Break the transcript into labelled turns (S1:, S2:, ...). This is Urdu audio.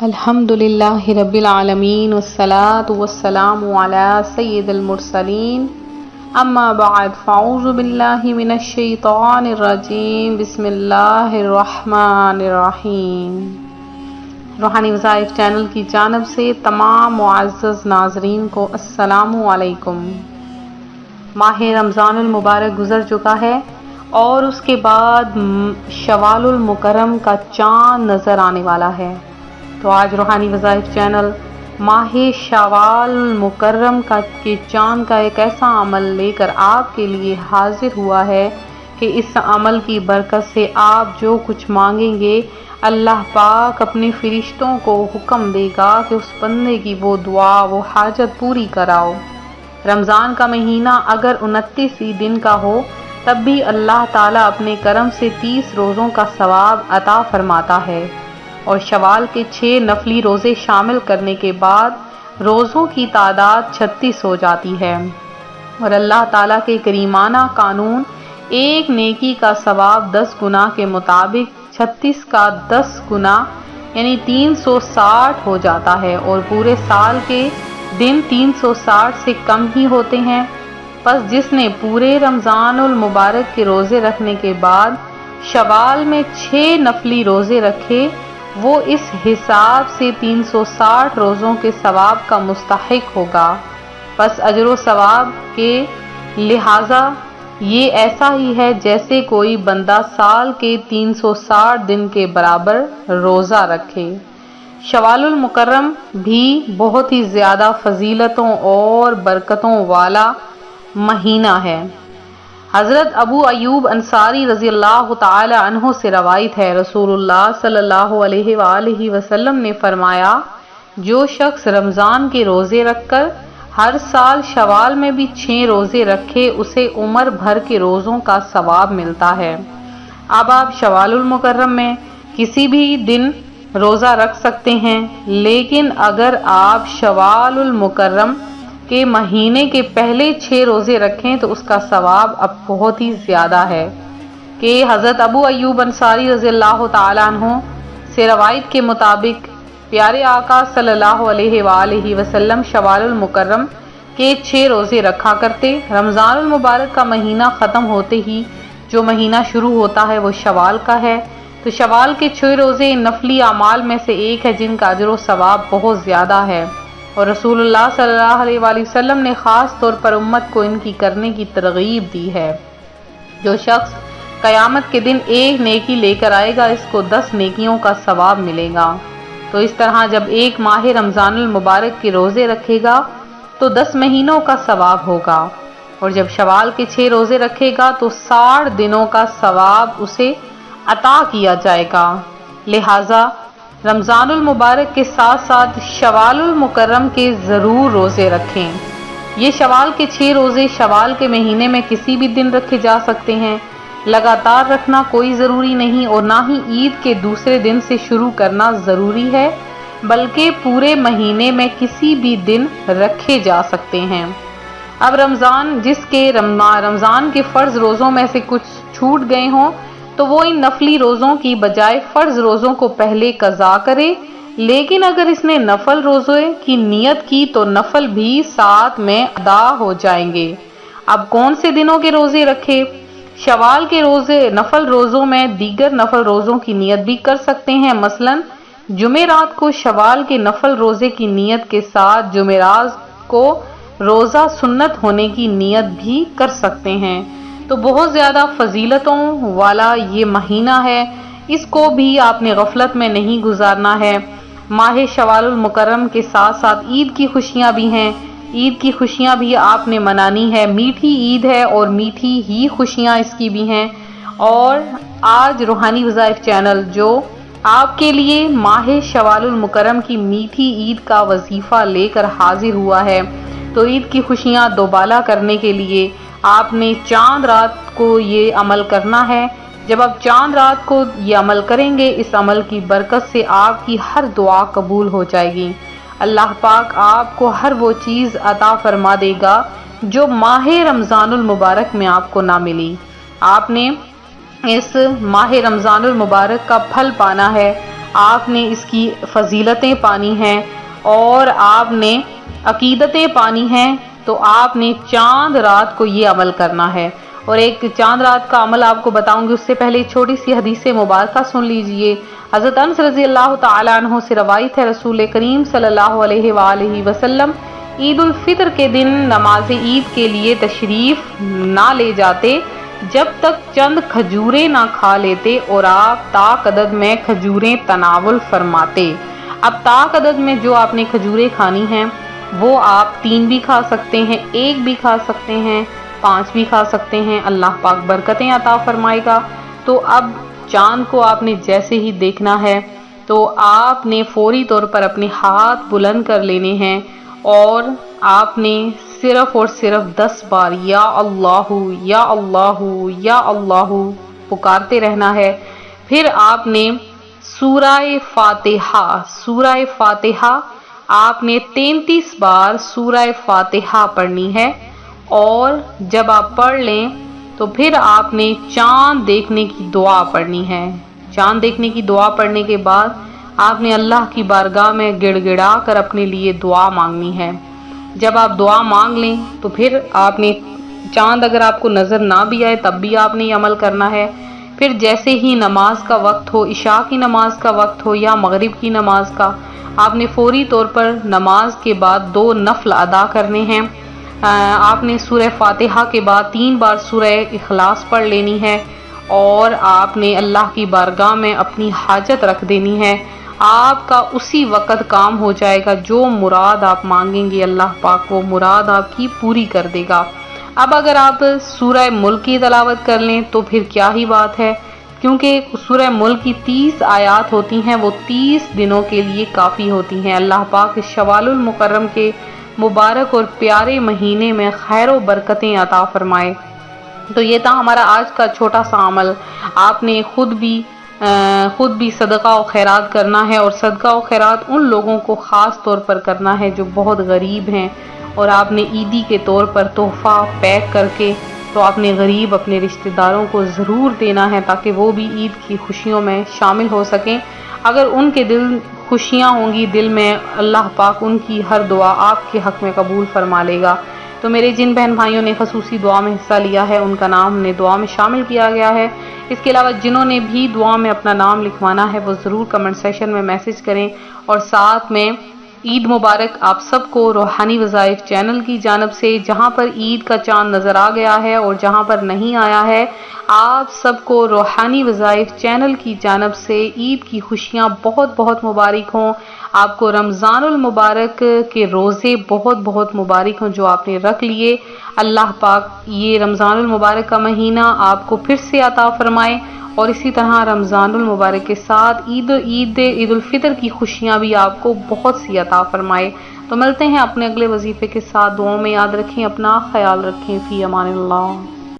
S1: الحمدللہ رب العالمین والصلاة والسلام علی سید المرسلین اما بعد فاعوذ باللہ من الشیطان الرجیم بسم اللہ الرحمن الرحیم۔ روحانی وظائف چینل کی جانب سے تمام معزز ناظرین کو السلام علیکم۔ ماہ رمضان المبارک گزر چکا ہے اور اس کے بعد شوال المکرم کا چاند نظر آنے والا ہے، تو آج روحانی وظائف چینل ماہ شوال مکرم کے چاند کا ایک ایسا عمل لے کر آپ کے لیے حاضر ہوا ہے کہ اس عمل کی برکت سے آپ جو کچھ مانگیں گے اللہ پاک اپنے فرشتوں کو حکم دے گا کہ اس بندے کی وہ دعا وہ حاجت پوری کراؤ۔ رمضان کا مہینہ اگر 29 دن کا ہو تب بھی اللہ تعالیٰ اپنے کرم سے 30 روزوں کا ثواب عطا فرماتا ہے، اور شوال کے 6 نفلی روزے شامل کرنے کے بعد روزوں کی تعداد 36 ہو جاتی ہے، اور اللہ تعالیٰ کے کریمانہ قانون ایک نیکی کا ثواب 10 گنا کے مطابق 36 کا 10 گنا یعنی 360 ہو جاتا ہے، اور پورے سال کے دن 360 سے کم ہی ہوتے ہیں۔ پس جس نے پورے رمضان المبارک کے روزے رکھنے کے بعد شوال میں 6 نفلی روزے رکھے وہ اس حساب سے 360 روزوں کے ثواب کا مستحق ہوگا۔ پس اجر و ثواب کے لہٰذا یہ ایسا ہی ہے جیسے کوئی بندہ سال کے 360 دن کے برابر روزہ رکھے۔ شوال المکرم بھی بہت ہی زیادہ فضیلتوں اور برکتوں والا مہینہ ہے۔ حضرت ابو ایوب انصاری رضی اللہ تعالی عنہ سے روایت ہے، رسول اللہ صلی اللہ علیہ وآلہ وسلم نے فرمایا، جو شخص رمضان کے روزے رکھ کر ہر سال شوال میں بھی 6 روزے رکھے اسے عمر بھر کے روزوں کا ثواب ملتا ہے۔ اب آپ شوال المکرم میں کسی بھی دن روزہ رکھ سکتے ہیں، لیکن اگر آپ شوال المکرم کے مہینے کے پہلے 6 روزے رکھیں تو اس کا ثواب اب بہت ہی زیادہ ہے، کہ حضرت ابو ایوب انصاری رضی اللہ تعالی عنہ سے روایت کے مطابق پیارے آقا صلی اللہ علیہ وآلہ وسلم شوال المکرم کے 6 روزے رکھا کرتے۔ رمضان المبارک کا مہینہ ختم ہوتے ہی جو مہینہ شروع ہوتا ہے وہ شوال کا ہے، تو شوال کے 6 روزے نفلی اعمال میں سے ایک ہے جن کا اجر و ثواب بہت زیادہ ہے، اور رسول اللہ صلی اللہ علیہ وآلہ وسلم نے خاص طور پر امت کو ان کی کرنے کی ترغیب دی ہے۔ جو شخص قیامت کے دن ایک نیکی لے کر آئے گا اس کو 10 نیکیوں کا ثواب ملے گا۔ تو اس طرح جب ایک ماہ رمضان المبارک کے روزے رکھے گا تو 10 مہینوں کا ثواب ہوگا، اور جب شوال کے 6 روزے رکھے گا تو 60 دنوں کا ثواب اسے عطا کیا جائے گا۔ لہٰذا رمضان المبارک کے ساتھ ساتھ شوال المکرم کے ضرور روزے رکھیں۔ یہ شوال کے 6 روزے شوال کے مہینے میں کسی بھی دن رکھے جا سکتے ہیں، لگاتار رکھنا کوئی ضروری نہیں، اور نہ ہی عید کے دوسرے دن سے شروع کرنا ضروری ہے، بلکہ پورے مہینے میں کسی بھی دن رکھے جا سکتے ہیں۔ اب جس کے رمضان کے فرض روزوں میں سے کچھ چھوٹ گئے ہوں تو وہ ان نفلی روزوں کی بجائے فرض روزوں کو پہلے قضا کرے، لیکن اگر اس نے نفل روزے کی نیت کی تو نفل بھی ساتھ میں ادا ہو جائیں گے۔ اب کون سے دنوں کے روزے رکھے؟ شوال کے نفل روزوں میں دیگر نفل روزوں کی نیت بھی کر سکتے ہیں، مثلا جمعرات کو شوال کے نفل روزے کی نیت کے ساتھ جمعرات کو روزہ سنت ہونے کی نیت بھی کر سکتے ہیں۔ تو بہت زیادہ فضیلتوں والا یہ مہینہ ہے، اس کو بھی آپ نے غفلت میں نہیں گزارنا ہے۔ ماہ شوال المکرم کے ساتھ ساتھ عید کی خوشیاں بھی ہیں، عید کی خوشیاں بھی آپ نے منانی ہے، میٹھی عید ہے اور میٹھی ہی خوشیاں اس کی بھی ہیں۔ اور آج روحانی وظائف چینل جو آپ کے لیے ماہ شوال المکرم کی میٹھی عید کا وظیفہ لے کر حاضر ہوا ہے، تو عید کی خوشیاں دوبالا کرنے کے لیے آپ نے چاند رات کو یہ عمل کرنا ہے۔ جب آپ چاند رات کو یہ عمل کریں گے اس عمل کی برکت سے آپ کی ہر دعا قبول ہو جائے گی۔ اللہ پاک آپ کو ہر وہ چیز عطا فرما دے گا جو ماہ رمضان المبارک میں آپ کو نہ ملی۔ آپ نے اس ماہ رمضان المبارک کا پھل پانا ہے، آپ نے اس کی فضیلتیں پانی ہیں اور آپ نے عقیدتیں پانی ہیں، تو آپ نے چاند رات کو یہ عمل کرنا ہے۔ اور ایک چاند رات کا عمل آپ کو بتاؤں گی، اس سے پہلے چھوٹی سی حدیث مبارکہ سن لیجئے۔ حضرت انس رضی اللہ تعالیٰ عنہ سے روایت ہے، رسول کریم صلی اللہ علیہ وآلہ وسلم عید الفطر کے دن نماز عید کے لیے تشریف نہ لے جاتے جب تک چند کھجوریں نہ کھا لیتے، اور آپ طاق عدد میں کھجوریں تناول فرماتے۔ اب طاق عدد میں جو آپ نے کھجوریں کھانی ہیں وہ آپ 3 بھی کھا سکتے ہیں، 1 بھی کھا سکتے ہیں، 5 بھی کھا سکتے ہیں، اللہ پاک برکتیں عطا فرمائے گا۔ تو اب چاند کو آپ نے جیسے ہی دیکھنا ہے تو آپ نے فوری طور پر اپنے ہاتھ بلند کر لینے ہیں اور آپ نے صرف اور صرف 10 بار یا اللہ یا اللہ یا اللہ پکارتے رہنا ہے۔ پھر آپ نے سورہ فاتحہ آپ نے 33 بار سورہ فاتحہ پڑھنی ہے، اور جب آپ پڑھ لیں تو پھر آپ نے چاند دیکھنے کی دعا پڑھنی ہے۔ چاند دیکھنے کی دعا پڑھنے کے بعد آپ نے اللہ کی بارگاہ میں گڑ گڑا کر اپنے لیے دعا مانگنی ہے۔ جب آپ دعا مانگ لیں تو پھر آپ نے چاند اگر آپ کو نظر نہ بھی آئے تب بھی آپ نے یہ عمل کرنا ہے۔ پھر جیسے ہی نماز کا وقت ہو، عشاء کی نماز کا وقت ہو یا مغرب کی نماز کا، آپ نے فوری طور پر نماز کے بعد 2 نفل ادا کرنے ہیں۔ آپ نے سورہ فاتحہ کے بعد 3 بار سورہ اخلاص پڑھ لینی ہے، اور آپ نے اللہ کی بارگاہ میں اپنی حاجت رکھ دینی ہے۔ آپ کا اسی وقت کام ہو جائے گا، جو مراد آپ مانگیں گے اللہ پاک وہ مراد آپ کی پوری کر دے گا۔ اب اگر آپ سورہ ملک کی تلاوت کر لیں تو پھر کیا ہی بات ہے، کیونکہ سورہ ملک کی 30 آیات ہوتی ہیں، وہ 30 دنوں کے لیے کافی ہوتی ہیں۔ اللہ پاک شوال المکرم کے مبارک اور پیارے مہینے میں خیر و برکتیں عطا فرمائے۔ تو یہ تھا ہمارا آج کا چھوٹا سا عمل۔ آپ نے خود بھی صدقہ و خیرات کرنا ہے، اور صدقہ و خیرات ان لوگوں کو خاص طور پر کرنا ہے جو بہت غریب ہیں، اور آپ نے عیدی کے طور پر تحفہ پیک کر کے تو آپ نے غریب اپنے رشتہ داروں کو ضرور دینا ہے، تاکہ وہ بھی عید کی خوشیوں میں شامل ہو سکیں۔ اگر ان کے دل خوشیاں ہوں گی دل میں، اللہ پاک ان کی ہر دعا آپ کے حق میں قبول فرما لے گا۔ تو میرے جن بہن بھائیوں نے خصوصی دعا میں حصہ لیا ہے ان کا نام نے دعا میں شامل کیا گیا ہے۔ اس کے علاوہ جنہوں نے بھی دعا میں اپنا نام لکھوانا ہے وہ ضرور کمنٹ سیشن میں میسج کریں، اور ساتھ میں عید مبارک آپ سب کو روحانی وظائف چینل کی جانب سے۔ جہاں پر عید کا چاند نظر آ گیا ہے اور جہاں پر نہیں آیا ہے، آپ سب کو روحانی وظائف چینل کی جانب سے عید کی خوشیاں بہت بہت مبارک ہوں۔ آپ کو رمضان المبارک کے روزے بہت بہت مبارک ہوں جو آپ نے رکھ لیے۔ اللہ پاک یہ رمضان المبارک کا مہینہ آپ کو پھر سے عطا فرمائے، اور اسی طرح رمضان المبارک کے ساتھ عید الفطر کی خوشیاں بھی آپ کو بہت سی عطا فرمائے۔ تو ملتے ہیں اپنے اگلے وظیفے کے ساتھ، دعاؤں میں یاد رکھیں، اپنا خیال رکھیں، فی امان اللہ۔